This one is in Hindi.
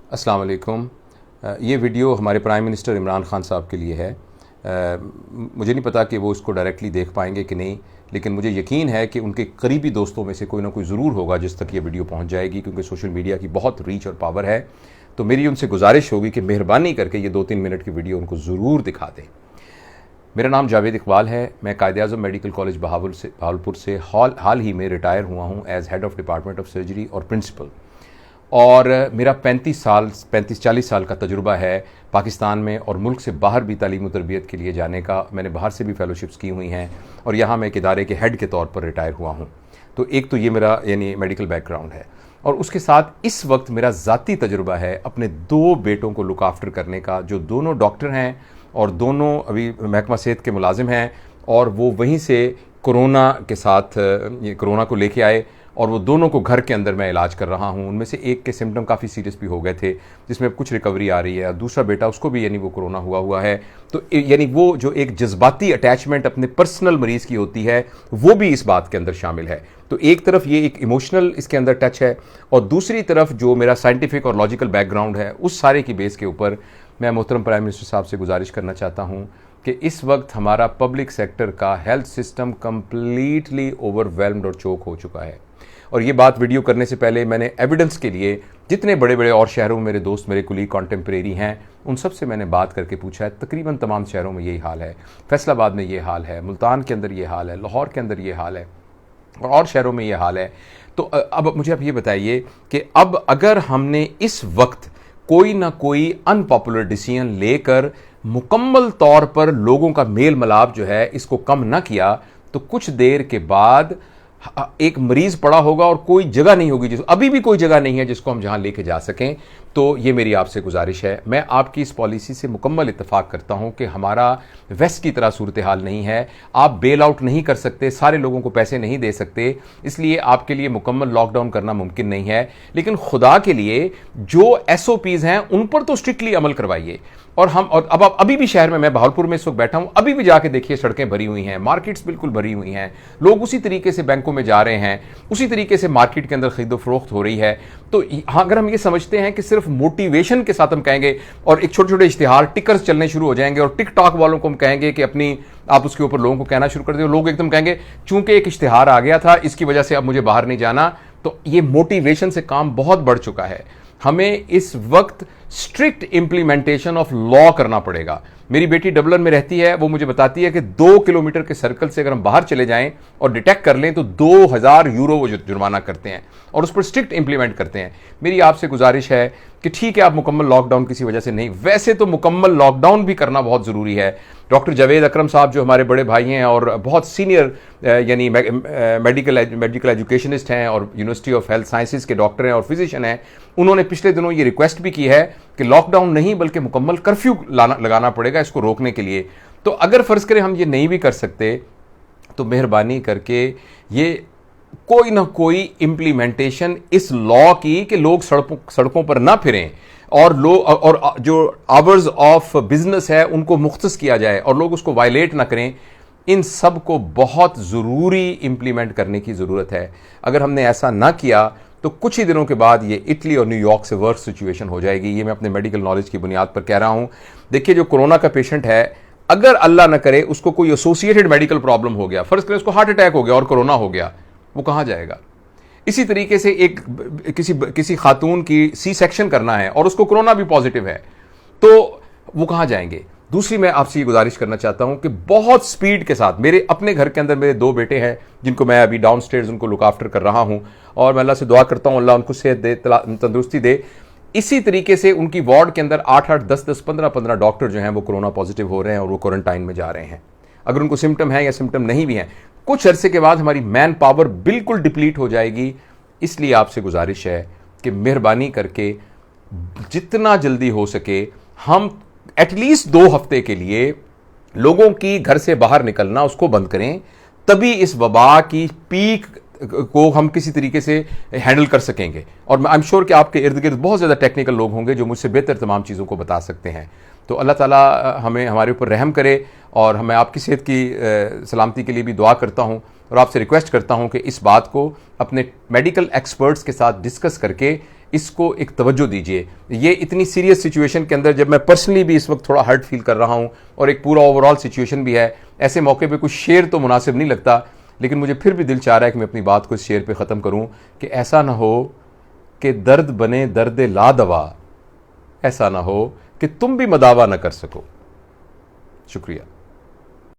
अस्सलाम वालेकुम। ये वीडियो हमारे प्राइम मिनिस्टर इमरान खान साहब के लिए है। मुझे नहीं पता कि वो इसको डायरेक्टली देख पाएंगे कि नहीं, लेकिन मुझे यकीन है कि उनके करीबी दोस्तों में से कोई ना कोई ज़रूर होगा जिस तक ये वीडियो पहुंच जाएगी, क्योंकि सोशल मीडिया की बहुत रीच और पावर है। तो मेरी उनसे गुजारिश होगी कि मेहरबानी करके ये 2-3 मिनट की वीडियो उनको ज़रूर दिखा दें। मेरा नाम जावेद इकबाल है। मैं कायद-ए-आज़म मेडिकल कॉलेज बहावलपुर से हाल ही में रिटायर हुआ हूँ as head of department of surgery और प्रिंसिपल। और मेरा 35-40 साल का तजुर्बा है पाकिस्तान में और मुल्क से बाहर भी तालीम और तरबियत के लिए जाने का। मैंने बाहर से भी फ़ेलोशिप्स की हुई हैं और यहाँ मैं एक इदारे के हेड के तौर पर रिटायर हुआ हूँ। तो एक तो ये मेरा यानी मेडिकल बैकग्राउंड है, और उसके साथ इस वक्त मेरा ज़ाती तजुर्बा है अपने 2 बेटों को लुक आफ्टर करने का, जो दोनों डॉक्टर हैं और दोनों अभी महकमा सेहत के मुलाजिम हैं। और वो वहीं से कोरोना के साथ कोरोना को लेके आए और वो दोनों को घर के अंदर मैं इलाज कर रहा हूँ। उनमें से एक के सिम्टम काफ़ी सीरियस भी हो गए थे, जिसमें कुछ रिकवरी आ रही है, और दूसरा बेटा उसको भी यानी वो कोरोना हुआ है। तो यानी वो जो एक जज्बाती अटैचमेंट अपने पर्सनल मरीज़ की होती है, वो भी इस बात के अंदर शामिल है। तो एक तरफ ये एक इमोशनल इसके अंदर टच है, और दूसरी तरफ जो मेरा साइंटिफिक और लॉजिकल बैकग्राउंड है, उस सारे की बेस के ऊपर मैं मोहतरम प्राइम मिनिस्टर साहब से गुजारिश करना चाहता हूँ कि इस वक्त हमारा पब्लिक सेक्टर का हेल्थ सिस्टम कम्प्लीटली ओवरवेल्म्ड और चोक हो चुका है। और ये बात वीडियो करने से पहले मैंने एविडेंस के लिए जितने बड़े बड़े और शहरों में मेरे दोस्त, मेरे कुलीग, कॉन्टेम्परेरी हैं, उन सब से मैंने बात करके पूछा है। तकरीबन तमाम शहरों में यही हाल है। फैसलाबाद में ये हाल है, मुल्तान के अंदर ये हाल है, लाहौर के अंदर ये हाल है, और शहरों में ये हाल है। तो अब मुझे आप ये बताइए कि अब अगर हमने इस वक्त कोई ना कोई अनपॉपुलर डिसीजन लेकर मुकम्मल तौर पर लोगों का मेल मिलाप जो है इसको कम ना किया, तो कुछ देर के बाद एक मरीज पड़ा होगा और कोई जगह नहीं होगी, अभी भी कोई जगह नहीं है जिसको हम जहां लेके जा सकें। तो ये मेरी आपसे गुजारिश है। मैं आपकी इस पॉलिसी से मुकम्मल इत्तेफाक करता हूं कि हमारा वेस्ट की तरह सूरत हाल नहीं है। आप बेल आउट नहीं कर सकते, सारे लोगों को पैसे नहीं दे सकते, इसलिए आपके लिए मुकम्मल लॉकडाउन करना मुमकिन नहीं है। लेकिन खुदा के लिए जो SOPs हैं उन पर तो स्ट्रिक्टली अमल करवाइए। और अब अभी भी शहर में, मैं बहावलपुर में इस वक्त बैठा हूं, अभी भी जाके देखिए सड़कें भरी हुई हैं, मार्केट्स बिल्कुल भरी हुई हैं, लोग उसी तरीके से बैंकों में जा रहे हैं, उसी तरीके से मार्केट के अंदर खरीदो फरोख्त हो रही है। तो अगर हम ये समझते हैं कि सिर्फ मोटिवेशन के साथ हम कहेंगे और एक छोटे छोटे इश्तिहार टिकर्स चलने शुरू हो जाएंगे और टिकटॉक वालों को हम कहेंगे कि अपनी आप उसके ऊपर लोगों को कहना शुरू कर दें, लोग एकदम कहेंगे चूंकि एक इश्तिहार आ गया था इसकी वजह से अब मुझे बाहर नहीं जाना, तो ये मोटिवेशन से काम बहुत बढ़ चुका है। हमें इस वक्त स्ट्रिक्ट इंप्लीमेंटेशन ऑफ लॉ करना पड़ेगा। मेरी बेटी डबलिन में रहती है, वो मुझे बताती है कि 2 किलोमीटर के सर्कल से अगर हम बाहर चले जाएं और डिटेक्ट कर लें तो 2000 यूरो वो जुर्माना करते हैं और उस पर स्ट्रिक्ट इंप्लीमेंट करते हैं। मेरी आपसे गुजारिश है कि ठीक है, आप मुकम्मल लॉकडाउन किसी वजह से नहीं, वैसे तो मुकम्मल लॉकडाउन भी करना बहुत ज़रूरी है। डॉक्टर जावेद अकरम साहब जो हमारे बड़े भाई हैं और बहुत सीनियर यानी मेडिकल एजुकेशनिस्ट हैं और यूनिवर्सिटी ऑफ हेल्थ साइंसेज के डॉक्टर हैं और फिजिशियन हैं, उन्होंने पिछले दिनों ये रिक्वेस्ट भी की है कि लॉकडाउन नहीं बल्कि मुकम्मल कर्फ्यू लगाना पड़ेगा इसको रोकने के लिए। तो अगर फ़र्ज़ करें हम ये नहीं भी कर सकते, तो मेहरबानी करके ये कोई ना कोई इम्प्लीमेंटेशन इस लॉ की कि लोग सड़कों पर ना फिरें और लोग और जो आवर्स ऑफ बिजनेस है उनको मुख्तस किया जाए और लोग उसको वायलेट ना करें, इन सब को बहुत ज़रूरी इम्प्लीमेंट करने की ज़रूरत है। अगर हमने ऐसा ना किया तो कुछ ही दिनों के बाद ये इटली और न्यूयॉर्क से वर्स्ट सिचुएशन हो जाएगी। ये मैं अपने मेडिकल नॉलेज की बुनियाद पर कह रहा हूं। देखिए, जो कोरोना का पेशेंट है, अगर अल्लाह ना करे उसको कोई एसोसिएटेड मेडिकल प्रॉब्लम हो गया, फर्ज करें उसको हार्ट अटैक हो गया और कोरोना हो गया, वो कहां जाएगा? इसी तरीके से एक किसी खातून की C-सेक्शन करना है और उसको कोरोना भी पॉजिटिव है, तो वो कहां जाएंगे? दूसरी, मैं आपसे ये गुजारिश करना चाहता हूं कि बहुत स्पीड के साथ, मेरे अपने घर के अंदर मेरे 2 बेटे हैं जिनको मैं अभी डाउन स्टेयर्स उनको लुक आफ्टर कर रहा हूं, और मैं अल्लाह से दुआ करता हूं अल्लाह उनको सेहत दे, तंदुरुस्ती दे। इसी तरीके से उनकी वार्ड के अंदर 8-8, 10-10, 15-15 डॉक्टर जो हैं वो कोरोना पॉजिटिव हो रहे हैं और वो क्वारंटाइन में जा रहे हैं। अगर उनको सिम्टम है या सिम्टम नहीं भी हैं, कुछ अरसे के बाद हमारी मैन पावर बिल्कुल डिप्लीट हो जाएगी। इसलिए आपसे गुजारिश है कि मेहरबानी करके जितना जल्दी हो सके हम एटलीस्ट 2 हफ्ते के लिए लोगों की घर से बाहर निकलना उसको बंद करें, तभी इस वबा की पीक को हम किसी तरीके से हैंडल कर सकेंगे। और आई एम श्योर कि आपके इर्द गिर्द बहुत ज़्यादा टेक्निकल लोग होंगे जो मुझसे बेहतर तमाम चीज़ों को बता सकते हैं। तो अल्लाह ताला हमारे ऊपर रहम करे, और मैं आपकी सेहत की सलामती के लिए भी दुआ करता हूँ और आपसे रिक्वेस्ट करता हूँ कि इस बात को अपने मेडिकल एक्सपर्ट्स के साथ डिस्कस करके इसको एक तवज्जो दीजिए। ये इतनी सीरियस सिचुएशन के अंदर, जब मैं पर्सनली भी इस वक्त थोड़ा हर्ट फील कर रहा हूँ और एक पूरा ओवरऑल सिचुएशन भी है, ऐसे मौके पे कुछ शेयर तो मुनासिब नहीं लगता, लेकिन मुझे फिर भी दिल चाह रहा है कि मैं अपनी बात को इस शेयर पे ख़त्म करूँ कि ऐसा ना हो कि दर्द बने दर्द ला दवा, ऐसा ना हो कि तुम भी मदावा न कर सको। शुक्रिया।